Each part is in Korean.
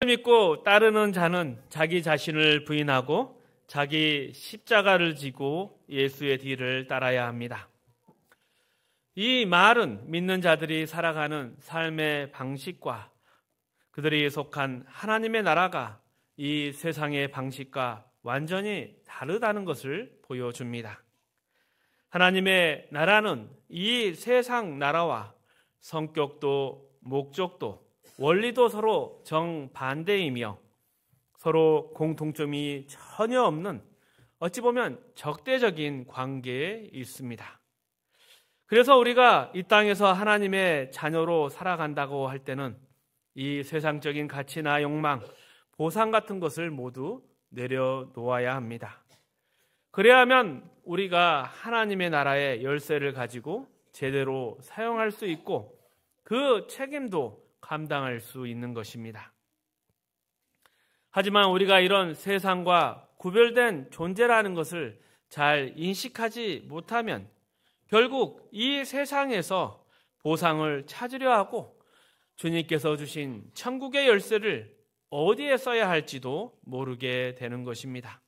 믿고 따르는 자는 자기 자신을 부인하고 자기 십자가를 지고 예수의 뒤를 따라야 합니다. 이 말은 믿는 자들이 살아가는 삶의 방식과 그들이 속한 하나님의 나라가 이 세상의 방식과 완전히 다르다는 것을 보여줍니다. 하나님의 나라는 이 세상 나라와 성격도 목적도 원리도 서로 정반대이며 서로 공통점이 전혀 없는 어찌 보면 적대적인 관계에 있습니다. 그래서 우리가 이 땅에서 하나님의 자녀로 살아간다고 할 때는 이 세상적인 가치나 욕망, 보상 같은 것을 모두 내려놓아야 합니다. 그래야만 우리가 하나님의 나라의 열쇠를 가지고 제대로 사용할 수 있고 그 책임도 감당할 수 있는 것입니다. 하지만 우리가 이런 세상과 구별된 존재라는 것을 잘 인식하지 못하면 결국 이 세상에서 보상을 찾으려 하고 주님께서 주신 천국의 열쇠를 어디에 써야 할지도 모르게 되는 것입니다.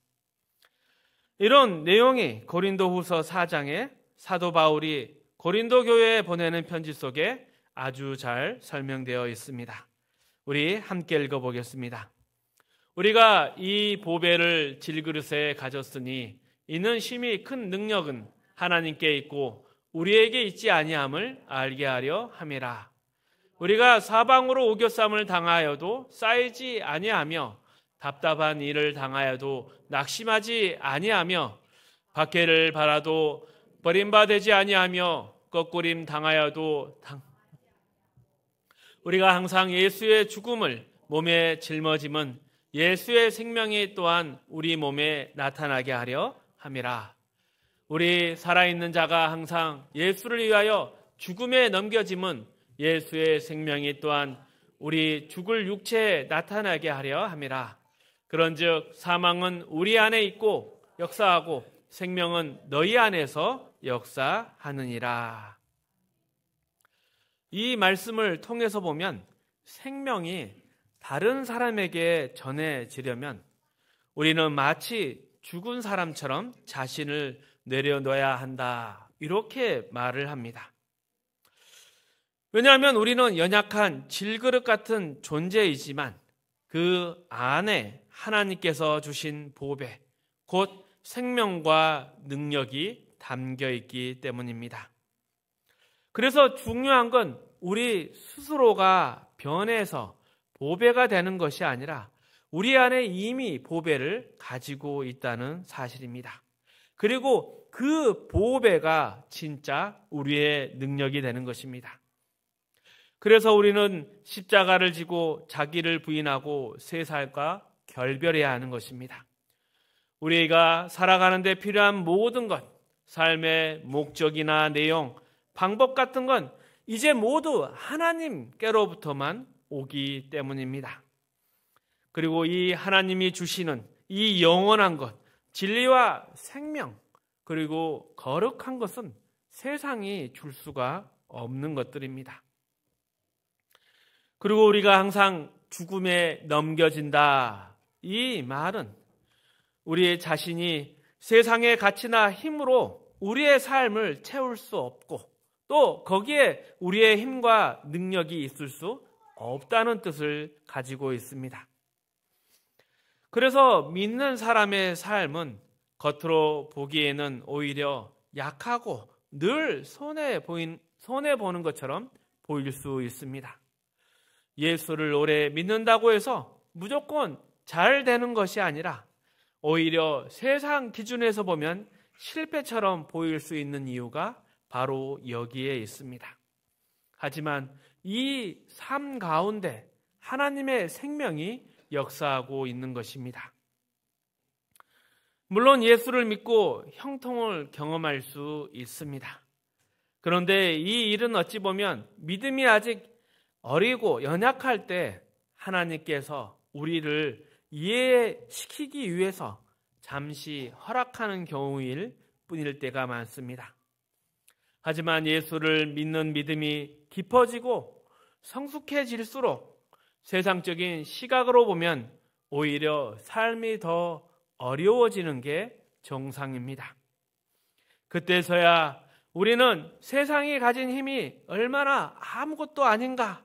이런 내용이 고린도후서 4장에 사도 바울이 고린도 교회에 보내는 편지 속에 아주 잘 설명되어 있습니다. 우리 함께 읽어보겠습니다. 우리가 이 보배를 질그릇에 가졌으니 이는 심히 큰 능력은 하나님께 있고 우리에게 있지 아니함을 알게 하려 함이라. 우리가 사방으로 오겨쌈을 당하여도 쌓이지 아니하며 답답한 일을 당하여도 낙심하지 아니하며 박해를 받아도 버림받지 아니하며 거꾸림 당하여도 우리가 항상 예수의 죽음을 몸에 짊어짐은 예수의 생명이 또한 우리 몸에 나타나게 하려 함이라. 우리 살아있는 자가 항상 예수를 위하여 죽음에 넘겨짐은 예수의 생명이 또한 우리 죽을 육체에 나타나게 하려 함이라. 그런즉 사망은 우리 안에 있고 역사하고 생명은 너희 안에서 역사하느니라. 이 말씀을 통해서 보면 생명이 다른 사람에게 전해지려면 우리는 마치 죽은 사람처럼 자신을 내려놓아야 한다. 이렇게 말을 합니다. 왜냐하면 우리는 연약한 질그릇 같은 존재이지만 그 안에 하나님께서 주신 보배, 곧 생명과 능력이 담겨 있기 때문입니다. 그래서 중요한 건 우리 스스로가 변해서 보배가 되는 것이 아니라 우리 안에 이미 보배를 가지고 있다는 사실입니다. 그리고 그 보배가 진짜 우리의 능력이 되는 것입니다. 그래서 우리는 십자가를 지고 자기를 부인하고 세상과 결별해야 하는 것입니다. 우리가 살아가는 데 필요한 모든 것, 삶의 목적이나 내용, 방법 같은 건 이제 모두 하나님께로부터만 오기 때문입니다. 그리고 이 하나님이 주시는 이 영원한 것, 진리와 생명, 그리고 거룩한 것은 세상이 줄 수가 없는 것들입니다. 그리고 우리가 항상 죽음에 넘겨진다. 이 말은 우리 자신이 세상의 가치나 힘으로 우리의 삶을 채울 수 없고 또 거기에 우리의 힘과 능력이 있을 수 없다는 뜻을 가지고 있습니다. 그래서 믿는 사람의 삶은 겉으로 보기에는 오히려 약하고 늘 손해보는 것처럼 보일 수 있습니다. 예수를 오래 믿는다고 해서 무조건 잘 되는 것이 아니라 오히려 세상 기준에서 보면 실패처럼 보일 수 있는 이유가 바로 여기에 있습니다. 하지만 이 삶 가운데 하나님의 생명이 역사하고 있는 것입니다. 물론 예수를 믿고 형통을 경험할 수 있습니다. 그런데 이 일은 어찌 보면 믿음이 아직 어리고 연약할 때 하나님께서 우리를 이해시키기 위해서 잠시 허락하는 경우일 뿐일 때가 많습니다. 하지만 예수를 믿는 믿음이 깊어지고 성숙해질수록 세상적인 시각으로 보면 오히려 삶이 더 어려워지는 게 정상입니다. 그때서야 우리는 세상이 가진 힘이 얼마나 아무것도 아닌가,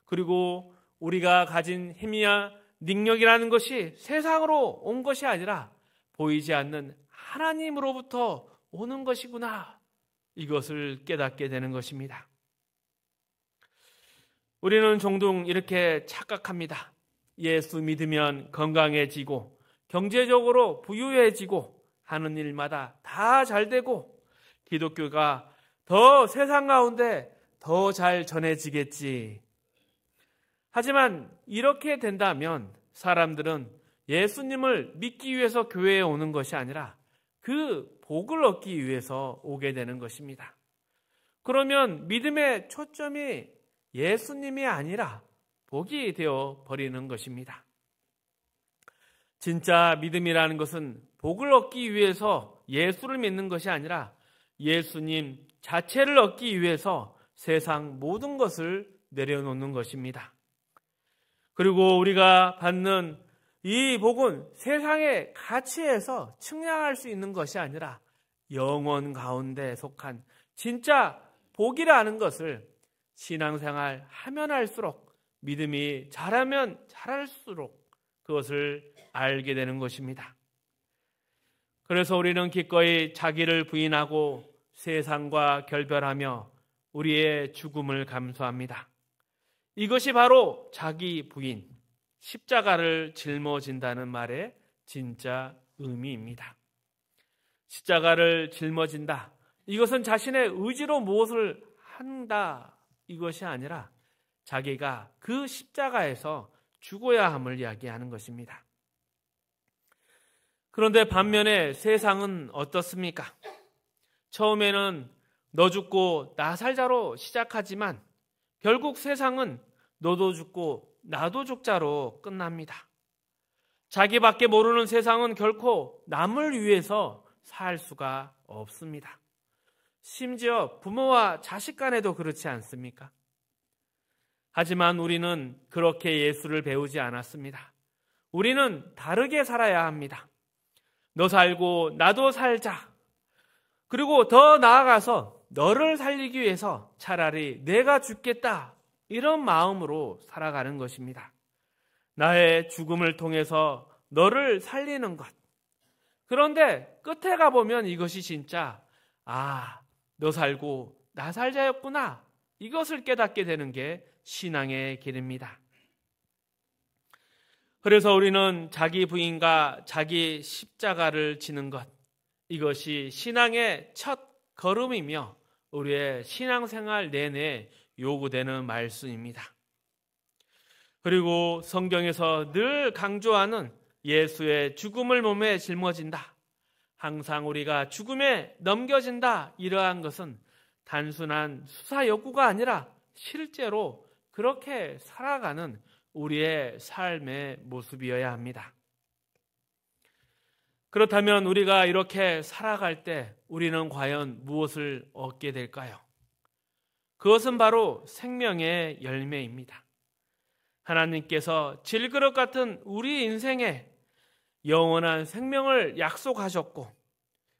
그리고 우리가 가진 힘이야 능력이라는 것이 세상으로 온 것이 아니라 보이지 않는 하나님으로부터 오는 것이구나, 이것을 깨닫게 되는 것입니다. 우리는 종종 이렇게 착각합니다. 예수 믿으면 건강해지고 경제적으로 부유해지고 하는 일마다 다 잘되고 기독교가 더 세상 가운데 더 잘 전해지겠지. 하지만 이렇게 된다면 사람들은 예수님을 믿기 위해서 교회에 오는 것이 아니라 그 복을 얻기 위해서 오게 되는 것입니다. 그러면 믿음의 초점이 예수님이 아니라 복이 되어 버리는 것입니다. 진짜 믿음이라는 것은 복을 얻기 위해서 예수를 믿는 것이 아니라 예수님 자체를 얻기 위해서 세상 모든 것을 내려놓는 것입니다. 그리고 우리가 받는 이 복은 세상의 가치에서 측량할 수 있는 것이 아니라 영원 가운데 속한 진짜 복이라는 것을 신앙생활 하면 할수록, 믿음이 자라면 자랄수록 그것을 알게 되는 것입니다. 그래서 우리는 기꺼이 자기를 부인하고 세상과 결별하며 우리의 죽음을 감수합니다. 이것이 바로 자기 부인, 십자가를 짊어진다는 말의 진짜 의미입니다. 십자가를 짊어진다, 이것은 자신의 의지로 무엇을 한다, 이것이 아니라 자기가 그 십자가에서 죽어야 함을 이야기하는 것입니다. 그런데 반면에 세상은 어떻습니까? 처음에는 너 죽고 나 살자로 시작하지만 결국 세상은 너도 죽고 나도 죽자로 끝납니다. 자기밖에 모르는 세상은 결코 남을 위해서 살 수가 없습니다. 심지어 부모와 자식 간에도 그렇지 않습니까? 하지만 우리는 그렇게 예수를 배우지 않았습니다. 우리는 다르게 살아야 합니다. 너 살고 나도 살자. 그리고 더 나아가서 너를 살리기 위해서 차라리 내가 죽겠다, 이런 마음으로 살아가는 것입니다. 나의 죽음을 통해서 너를 살리는 것. 그런데 끝에 가보면 이것이 진짜 너 살고 나 살자였구나, 이것을 깨닫게 되는 게 신앙의 길입니다. 그래서 우리는 자기 부인과 자기 십자가를 지는 것, 이것이 신앙의 첫 걸음이며 우리의 신앙생활 내내 요구되는 말씀입니다. 그리고 성경에서 늘 강조하는 예수의 죽음을 몸에 짊어진다, 항상 우리가 죽음에 넘겨진다, 이러한 것은 단순한 수사 욕구가 아니라 실제로 그렇게 살아가는 우리의 삶의 모습이어야 합니다. 그렇다면 우리가 이렇게 살아갈 때 우리는 과연 무엇을 얻게 될까요? 그것은 바로 생명의 열매입니다. 하나님께서 질그릇 같은 우리 인생에 영원한 생명을 약속하셨고,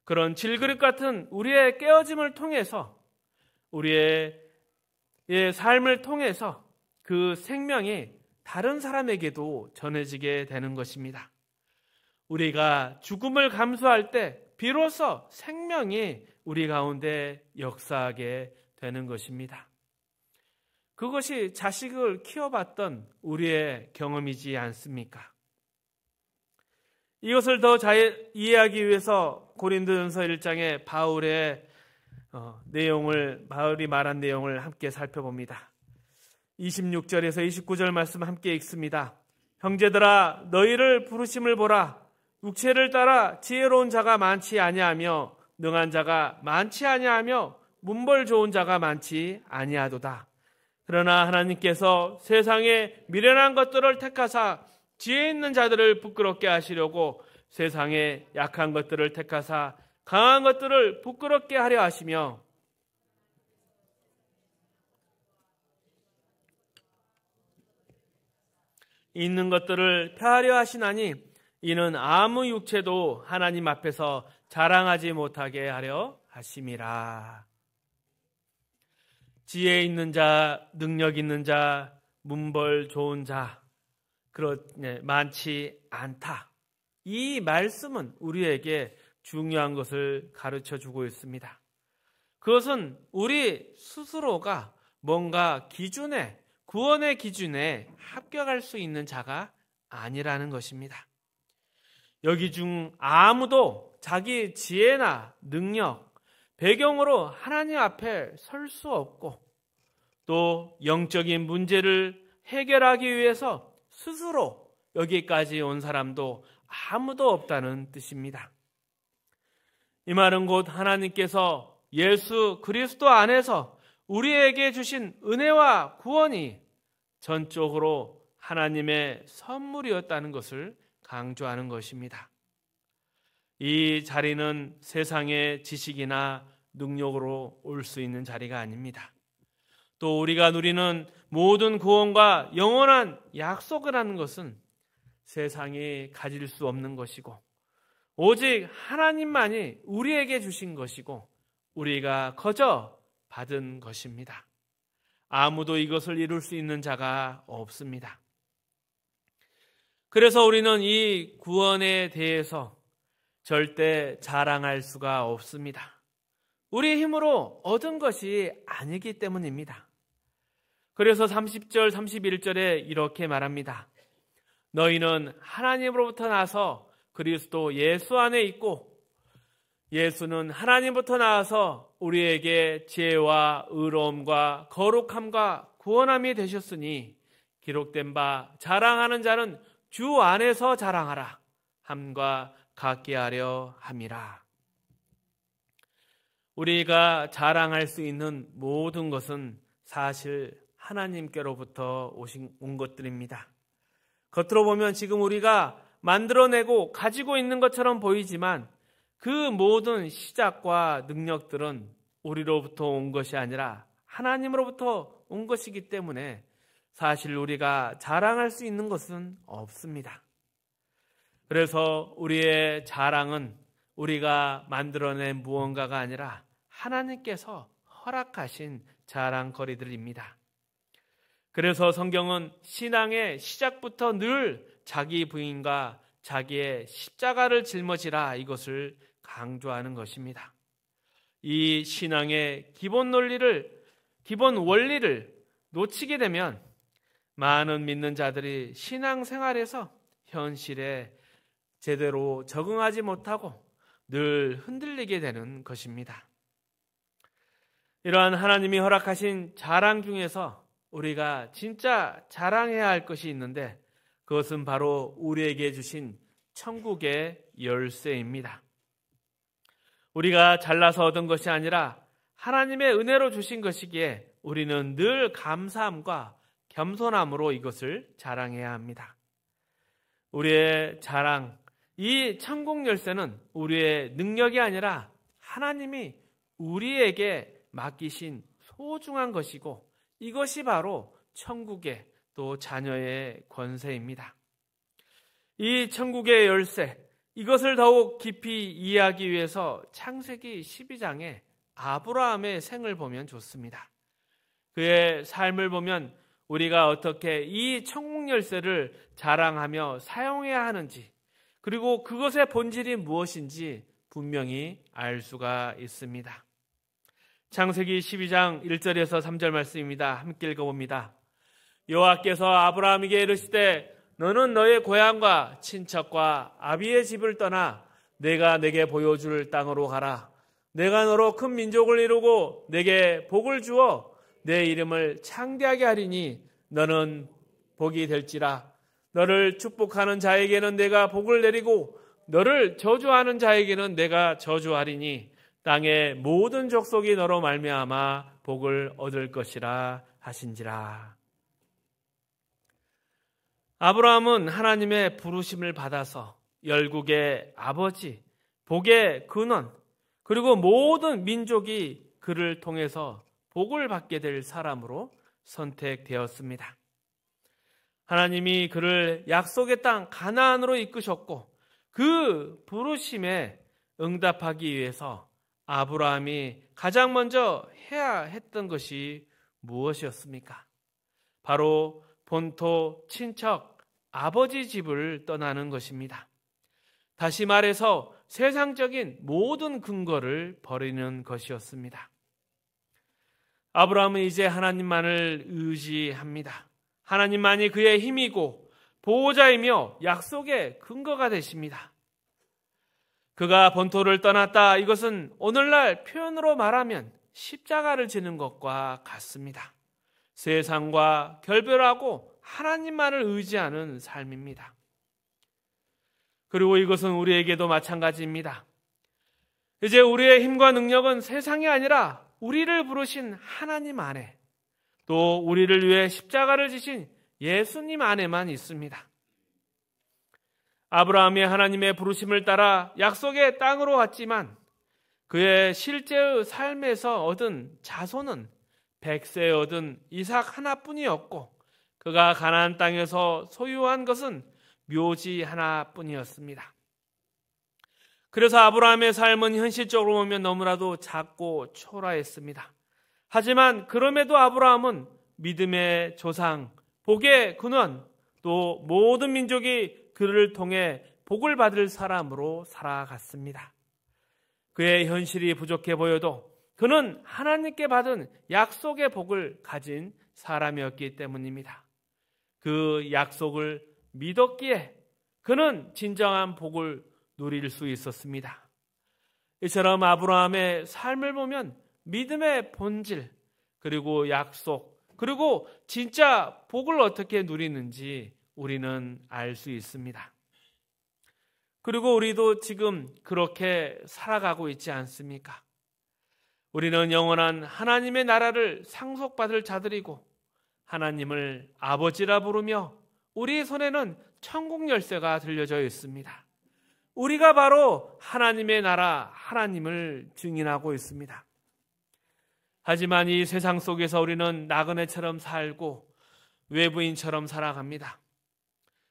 그런 질그릇 같은 우리의 깨어짐을 통해서, 우리의 삶을 통해서 그 생명이 다른 사람에게도 전해지게 되는 것입니다. 우리가 죽음을 감수할 때 비로소 생명이 우리 가운데 역사하게 되는 것입니다. 그것이 자식을 키워봤던 우리의 경험이지 않습니까? 이것을 더 잘 이해하기 위해서 고린도전서 1장의 바울의 바울이 말한 내용을 함께 살펴봅니다. 26절에서 29절 말씀 함께 읽습니다. 형제들아, 너희를 부르심을 보라. 육체를 따라 지혜로운 자가 많지 아니하며 능한 자가 많지 아니하며 문벌 좋은 자가 많지 아니하도다. 그러나 하나님께서 세상의 미련한 것들을 택하사 지혜 있는 자들을 부끄럽게 하시려고 세상의 약한 것들을 택하사 강한 것들을 부끄럽게 하려 하시며, 있는 것들을 폐하려 하시나니 이는 아무 육체도 하나님 앞에서 자랑하지 못하게 하려 하심이라. 지혜 있는 자, 능력 있는 자, 문벌 좋은 자 많지 않다. 이 말씀은 우리에게 중요한 것을 가르쳐 주고 있습니다. 그것은 우리 스스로가 뭔가 기준에, 구원의 기준에 합격할 수 있는 자가 아니라는 것입니다. 여기 중 아무도 자기 지혜나 능력, 배경으로 하나님 앞에 설 수 없고 또 영적인 문제를 해결하기 위해서 스스로 여기까지 온 사람도 아무도 없다는 뜻입니다. 이 말은 곧 하나님께서 예수 그리스도 안에서 우리에게 주신 은혜와 구원이 전적으로 하나님의 선물이었다는 것을 강조하는 것입니다. 이 자리는 세상의 지식이나 능력으로 올 수 있는 자리가 아닙니다. 또 우리가 누리는 모든 구원과 영원한 약속을 하는 것은 세상이 가질 수 없는 것이고 오직 하나님만이 우리에게 주신 것이고 우리가 거저 받은 것입니다. 아무도 이것을 이룰 수 있는 자가 없습니다. 그래서 우리는 이 구원에 대해서 절대 자랑할 수가 없습니다. 우리 힘으로 얻은 것이 아니기 때문입니다. 그래서 30절, 31절에 이렇게 말합니다. 너희는 하나님으로부터 나서 그리스도 예수 안에 있고 예수는 하나님부터 나와서 우리에게 지혜와 의로움과 거룩함과 구원함이 되셨으니 기록된 바 자랑하는 자는 주 안에서 자랑하라 함과 같게 하려 함이라. 우리가 자랑할 수 있는 모든 것은 사실 하나님께로부터 온 것들입니다. 겉으로 보면 지금 우리가 만들어내고 가지고 있는 것처럼 보이지만 그 모든 시작과 능력들은 우리로부터 온 것이 아니라 하나님으로부터 온 것이기 때문에 사실 우리가 자랑할 수 있는 것은 없습니다. 그래서 우리의 자랑은 우리가 만들어낸 무언가가 아니라 하나님께서 허락하신 자랑거리들입니다. 그래서 성경은 신앙의 시작부터 늘 자기 부인과 자기의 십자가를 짊어지라 이것을 강조하는 것입니다. 이 신앙의 기본 원리를 놓치게 되면 많은 믿는 자들이 신앙생활에서 현실에 제대로 적응하지 못하고 늘 흔들리게 되는 것입니다. 이러한 하나님이 허락하신 자랑 중에서 우리가 진짜 자랑해야 할 것이 있는데 그것은 바로 우리에게 주신 천국의 열쇠입니다. 우리가 잘나서 얻은 것이 아니라 하나님의 은혜로 주신 것이기에 우리는 늘 감사함과 겸손함으로 이것을 자랑해야 합니다. 우리의 자랑, 이 천국 열쇠는 우리의 능력이 아니라 하나님이 우리에게 맡기신 소중한 것이고 이것이 바로 천국의 또 자녀의 권세입니다. 이 천국의 열쇠, 이것을 더욱 깊이 이해하기 위해서 창세기 12장에 아브라함의 생을 보면 좋습니다. 그의 삶을 보면 우리가 어떻게 이 천국 열쇠를 자랑하며 사용해야 하는지 그리고 그것의 본질이 무엇인지 분명히 알 수가 있습니다. 창세기 12장 1절에서 3절 말씀입니다. 함께 읽어봅니다. 여호와께서 아브라함에게 이르시되 너는 너의 고향과 친척과 아비의 집을 떠나 내가 내게 보여줄 땅으로 가라. 내가 너로 큰 민족을 이루고 내게 복을 주어 내 이름을 창대하게 하리니 너는 복이 될지라. 너를 축복하는 자에게는 내가 복을 내리고 너를 저주하는 자에게는 내가 저주하리니 땅의 모든 족속이 너로 말미암아 복을 얻을 것이라 하신지라. 아브라함은 하나님의 부르심을 받아서 열국의 아버지, 복의 근원, 그리고 모든 민족이 그를 통해서 복을 받게 될 사람으로 선택되었습니다. 하나님이 그를 약속의 땅 가나안으로 이끄셨고 그 부르심에 응답하기 위해서 아브라함이 가장 먼저 해야 했던 것이 무엇이었습니까? 바로 본토 친척 아버지 집을 떠나는 것입니다. 다시 말해서 세상적인 모든 근거를 버리는 것이었습니다. 아브라함은 이제 하나님만을 의지합니다. 하나님만이 그의 힘이고 보호자이며 약속의 근거가 되십니다. 그가 본토를 떠났다. 이것은 오늘날 표현으로 말하면 십자가를 지는 것과 같습니다. 세상과 결별하고 하나님만을 의지하는 삶입니다. 그리고 이것은 우리에게도 마찬가지입니다. 이제 우리의 힘과 능력은 세상이 아니라 우리를 부르신 하나님 안에, 또 우리를 위해 십자가를 지신 예수님 안에만 있습니다. 아브라함이 하나님의 부르심을 따라 약속의 땅으로 왔지만 그의 실제의 삶에서 얻은 자손은 백세에 얻은 이삭 하나뿐이었고 그가 가나안 땅에서 소유한 것은 묘지 하나뿐이었습니다. 그래서 아브라함의 삶은 현실적으로 보면 너무나도 작고 초라했습니다. 하지만 그럼에도 아브라함은 믿음의 조상, 복의 근원, 또 모든 민족이 그를 통해 복을 받을 사람으로 살아갔습니다. 그의 현실이 부족해 보여도 그는 하나님께 받은 약속의 복을 가진 사람이었기 때문입니다. 그 약속을 믿었기에 그는 진정한 복을 누릴 수 있었습니다. 이처럼 아브라함의 삶을 보면 믿음의 본질, 그리고 약속, 그리고 진짜 복을 어떻게 누리는지 우리는 알 수 있습니다. 그리고 우리도 지금 그렇게 살아가고 있지 않습니까? 우리는 영원한 하나님의 나라를 상속받을 자들이고 하나님을 아버지라 부르며 우리 손에는 천국 열쇠가 들려져 있습니다. 우리가 바로 하나님의 나라, 하나님을 증인하고 있습니다. 하지만 이 세상 속에서 우리는 나그네처럼 살고 외부인처럼 살아갑니다.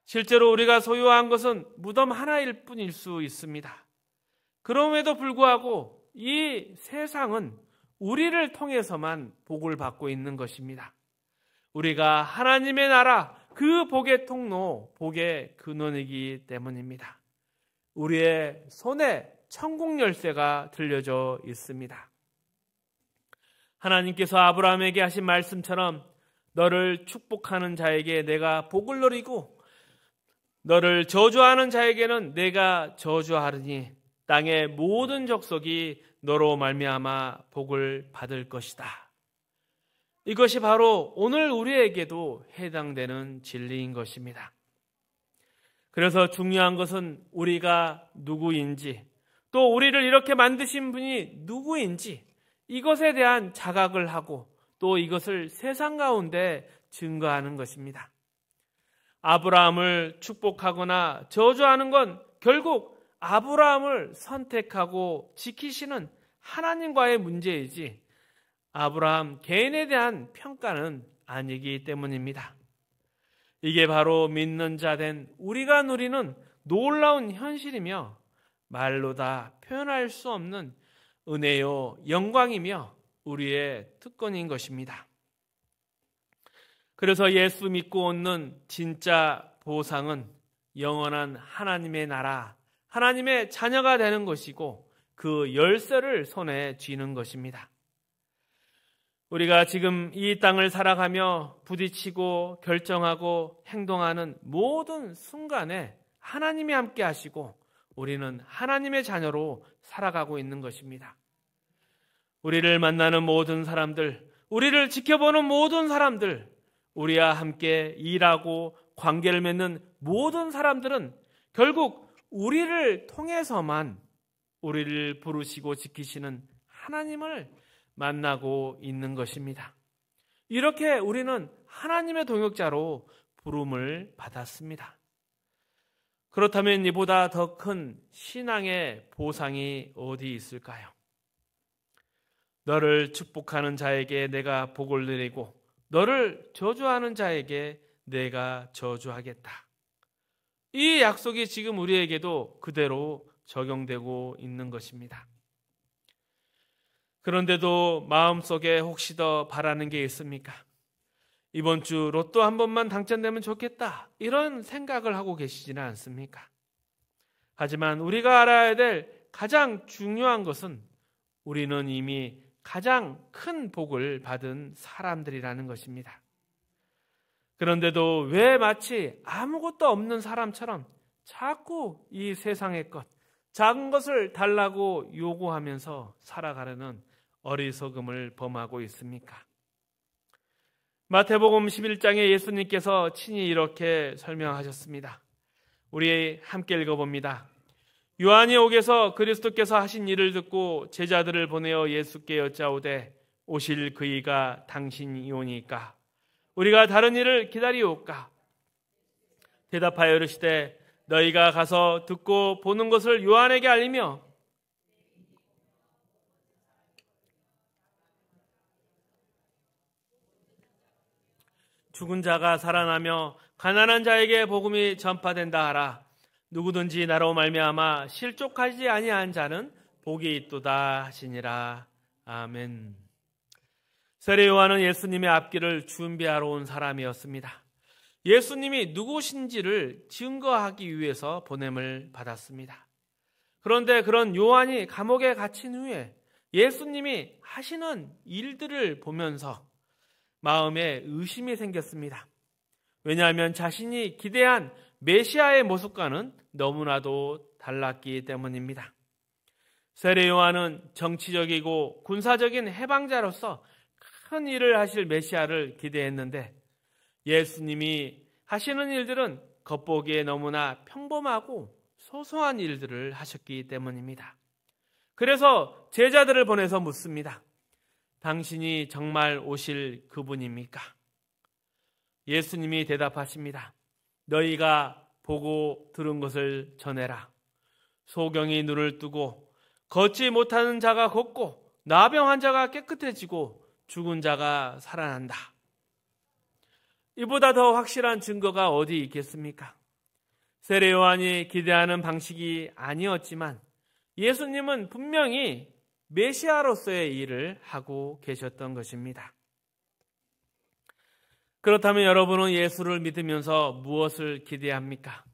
실제로 우리가 소유한 것은 무덤 하나일 뿐일 수 있습니다. 그럼에도 불구하고 이 세상은 우리를 통해서만 복을 받고 있는 것입니다. 우리가 하나님의 나라, 그 복의 통로, 복의 근원이기 때문입니다. 우리의 손에 천국 열쇠가 들려져 있습니다. 하나님께서 아브라함에게 하신 말씀처럼 너를 축복하는 자에게 내가 복을 누리고 너를 저주하는 자에게는 내가 저주하리니 땅의 모든 족속이 너로 말미암아 복을 받을 것이다. 이것이 바로 오늘 우리에게도 해당되는 진리인 것입니다. 그래서 중요한 것은 우리가 누구인지, 또 우리를 이렇게 만드신 분이 누구인지 이것에 대한 자각을 하고 또 이것을 세상 가운데 증거하는 것입니다. 아브라함을 축복하거나 저주하는 건 결국 아브라함을 선택하고 지키시는 하나님과의 문제이지 아브라함 개인에 대한 평가는 아니기 때문입니다. 이게 바로 믿는 자 된 우리가 누리는 놀라운 현실이며 말로 다 표현할 수 없는 은혜요 영광이며 우리의 특권인 것입니다. 그래서 예수 믿고 얻는 진짜 보상은 영원한 하나님의 나라, 하나님의 자녀가 되는 것이고 그 열쇠를 손에 쥐는 것입니다. 우리가 지금 이 땅을 살아가며 부딪히고 결정하고 행동하는 모든 순간에 하나님이 함께 하시고 우리는 하나님의 자녀로 살아가고 있는 것입니다. 우리를 만나는 모든 사람들, 우리를 지켜보는 모든 사람들, 우리와 함께 일하고 관계를 맺는 모든 사람들은 결국 우리를 통해서만 우리를 부르시고 지키시는 하나님을 만나고 있는 것입니다. 이렇게 우리는 하나님의 동역자로 부름을 받았습니다. 그렇다면 이보다 더 큰 신앙의 보상이 어디 있을까요? 너를 축복하는 자에게 내가 복을 내리고 너를 저주하는 자에게 내가 저주하겠다. 이 약속이 지금 우리에게도 그대로 적용되고 있는 것입니다. 그런데도 마음속에 혹시 더 바라는 게 있습니까? 이번 주 로또 한 번만 당첨되면 좋겠다, 이런 생각을 하고 계시지는 않습니까? 하지만 우리가 알아야 될 가장 중요한 것은 우리는 이미 가장 큰 복을 받은 사람들이라는 것입니다. 그런데도 왜 마치 아무것도 없는 사람처럼 자꾸 이 세상의 것, 작은 것을 달라고 요구하면서 살아가려는 어리석음을 범하고 있습니까? 마태복음 11장에 예수님께서 친히 이렇게 설명하셨습니다. 우리 함께 읽어봅니다. 요한이 옥에서 그리스도께서 하신 일을 듣고 제자들을 보내어 예수께 여짜오되 오실 그이가 당신이오니까 우리가 다른 일을 기다리오까? 대답하여 이르시되 너희가 가서 듣고 보는 것을 요한에게 알리며 죽은 자가 살아나며 가난한 자에게 복음이 전파된다 하라. 누구든지 나로 말미암아 실족하지 아니한 자는 복이 있도다 하시니라. 아멘. 세례 요한은 예수님의 앞길을 준비하러 온 사람이었습니다. 예수님이 누구신지를 증거하기 위해서 보냄을 받았습니다. 그런데 그런 요한이 감옥에 갇힌 후에 예수님이 하시는 일들을 보면서 마음에 의심이 생겼습니다. 왜냐하면 자신이 기대한 메시아의 모습과는 너무나도 달랐기 때문입니다. 세례 요한은 정치적이고 군사적인 해방자로서 큰 일을 하실 메시아를 기대했는데 예수님이 하시는 일들은 겉보기에 너무나 평범하고 소소한 일들을 하셨기 때문입니다. 그래서 제자들을 보내서 묻습니다. 당신이 정말 오실 그분입니까? 예수님이 대답하십니다. 너희가 보고 들은 것을 전해라. 소경이 눈을 뜨고 걷지 못하는 자가 걷고 나병 환자가 깨끗해지고 죽은 자가 살아난다. 이보다 더 확실한 증거가 어디 있겠습니까? 세례 요한이 기대하는 방식이 아니었지만 예수님은 분명히 메시아로서의 일을 하고 계셨던 것입니다. 그렇다면 여러분은 예수를 믿으면서 무엇을 기대합니까?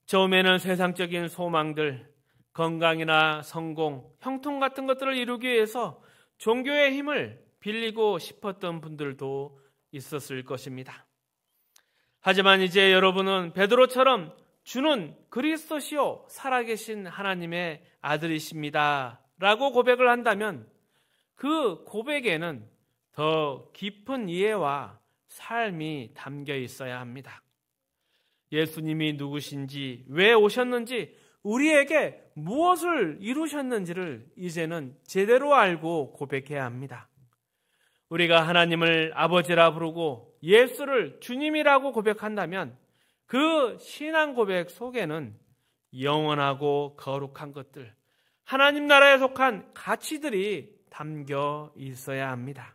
처음에는 세상적인 소망들, 건강이나 성공, 형통 같은 것들을 이루기 위해서 종교의 힘을 빌리고 싶었던 분들도 있었을 것입니다. 하지만 이제 여러분은 베드로처럼 주는 그리스도시요 살아계신 하나님의 아들이십니다 라고 고백을 한다면 그 고백에는 더 깊은 이해와 삶이 담겨 있어야 합니다. 예수님이 누구신지, 왜 오셨는지, 우리에게 무엇을 이루셨는지를 이제는 제대로 알고 고백해야 합니다. 우리가 하나님을 아버지라 부르고 예수를 주님이라고 고백한다면 그 신앙 고백 속에는 영원하고 거룩한 것들, 하나님 나라에 속한 가치들이 담겨 있어야 합니다.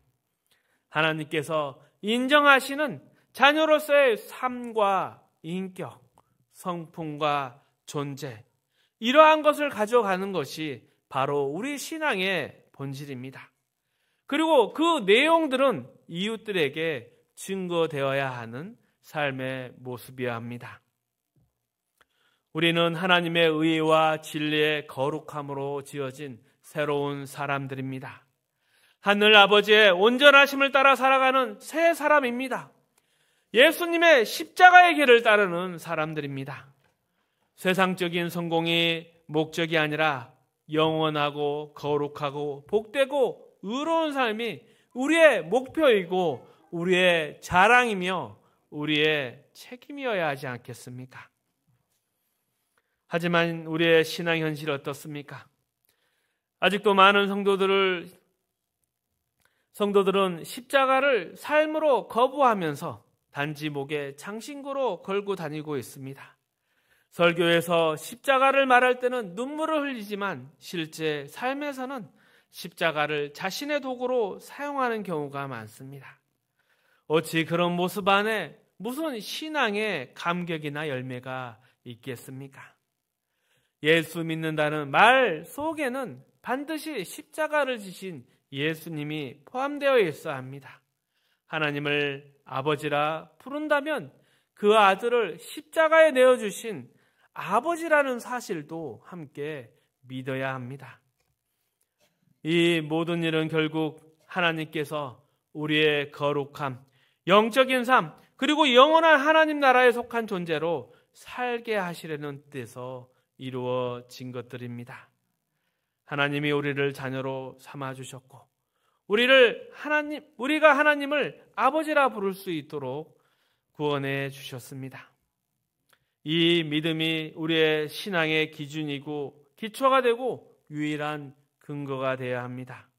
하나님께서 인정하시는 자녀로서의 삶과 인격, 성품과 존재, 이러한 것을 가져가는 것이 바로 우리 신앙의 본질입니다. 그리고 그 내용들은 이웃들에게 증거되어야 하는 삶의 모습이어야 합니다. 우리는 하나님의 의와 진리의 거룩함으로 지어진 새로운 사람들입니다. 하늘 아버지의 온전하심을 따라 살아가는 새 사람입니다. 예수님의 십자가의 길을 따르는 사람들입니다. 세상적인 성공이 목적이 아니라 영원하고 거룩하고 복되고 의로운 삶이 우리의 목표이고 우리의 자랑이며 우리의 책임이어야 하지 않겠습니까? 하지만 우리의 신앙 현실이 어떻습니까? 아직도 많은 성도들은 십자가를 삶으로 거부하면서 단지 목에 장신구로 걸고 다니고 있습니다. 설교에서 십자가를 말할 때는 눈물을 흘리지만 실제 삶에서는 십자가를 자신의 도구로 사용하는 경우가 많습니다. 어찌 그런 모습 안에 무슨 신앙의 감격이나 열매가 있겠습니까? 예수 믿는다는 말 속에는 반드시 십자가를 지신 예수님이 포함되어 있어야 합니다. 하나님을 아버지라 부른다면 그 아들을 십자가에 내어주신 아버지라는 사실도 함께 믿어야 합니다. 이 모든 일은 결국 하나님께서 우리의 거룩함, 영적인 삶, 그리고 영원한 하나님 나라에 속한 존재로 살게 하시려는 뜻에서 이루어진 것들입니다. 하나님이 우리를 자녀로 삼아주셨고 우리가 하나님을 아버지라 부를 수 있도록 구원해 주셨습니다. 이 믿음이 우리의 신앙의 기준이고 기초가 되고 유일한 근거가 되어야 합니다.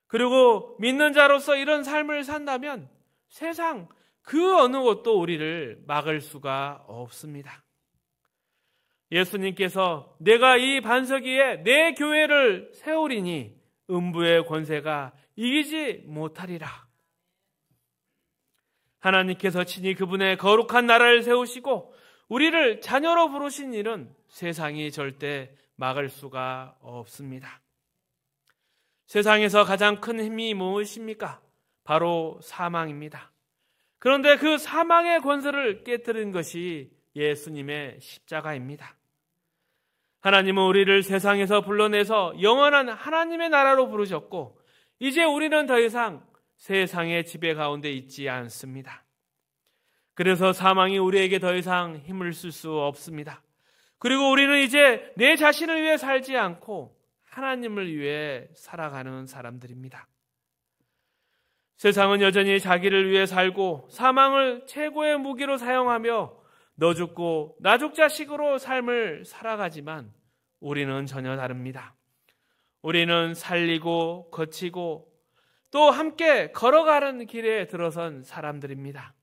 그리고 믿는 자로서 이런 삶을 산다면 세상 그 어느 것도 우리를 막을 수가 없습니다. 예수님께서 내가 이 반석 위에 내 교회를 세우리니 음부의 권세가 이기지 못하리라. 하나님께서 친히 그분의 거룩한 나라를 세우시고 우리를 자녀로 부르신 일은 세상이 절대 막을 수가 없습니다. 세상에서 가장 큰 힘이 무엇입니까? 바로 사망입니다. 그런데 그 사망의 권세를 깨뜨린 것이 예수님의 십자가입니다. 하나님은 우리를 세상에서 불러내서 영원한 하나님의 나라로 부르셨고 이제 우리는 더 이상 세상의 지배 가운데 있지 않습니다. 그래서 사망이 우리에게 더 이상 힘을 쓸 수 없습니다. 그리고 우리는 이제 내 자신을 위해 살지 않고 하나님을 위해 살아가는 사람들입니다. 세상은 여전히 자기를 위해 살고 사망을 최고의 무기로 사용하며 너 죽고 나 죽자식으로 삶을 살아가지만 우리는 전혀 다릅니다. 우리는 살리고 거치고 또 함께 걸어가는 길에 들어선 사람들입니다.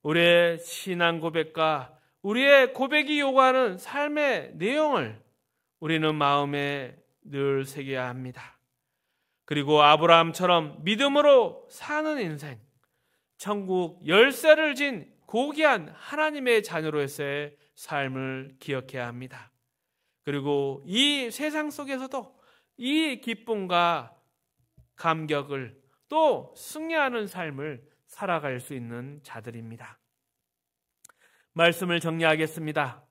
우리의 신앙 고백과 우리의 고백이 요구하는 삶의 내용을 우리는 마음에 늘 새겨야 합니다. 그리고 아브라함처럼 믿음으로 사는 인생, 천국 열쇠를 진 고귀한 하나님의 자녀로서의 삶을 기억해야 합니다. 그리고 이 세상 속에서도 이 기쁨과 감격을 또 승리하는 삶을 살아갈 수 있는 자들입니다. 말씀을 정리하겠습니다.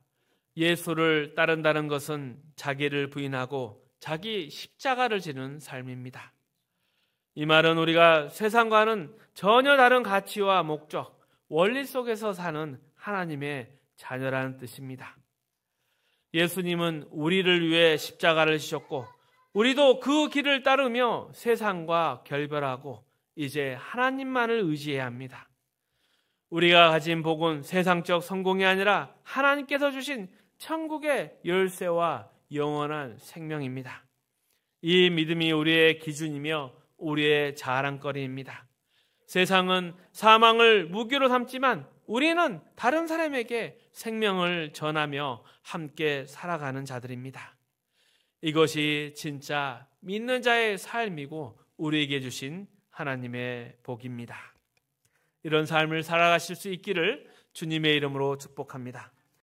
예수를 따른다는 것은 자기를 부인하고 자기 십자가를 지는 삶입니다. 이 말은 우리가 세상과는 전혀 다른 가치와 목적, 원리 속에서 사는 하나님의 자녀라는 뜻입니다. 예수님은 우리를 위해 십자가를 지셨고 우리도 그 길을 따르며 세상과 결별하고 이제 하나님만을 의지해야 합니다. 우리가 가진 복은 세상적 성공이 아니라 하나님께서 주신 천국의 열쇠와 영원한 생명입니다. 이 믿음이 우리의 기준이며 우리의 자랑거리입니다. 세상은 사망을 무기로 삼지만 우리는 다른 사람에게 생명을 전하며 함께 살아가는 자들입니다. 이것이 진짜 믿는 자의 삶이고 우리에게 주신 하나님의 복입니다. 이런 삶을 살아가실 수 있기를 주님의 이름으로 축복합니다.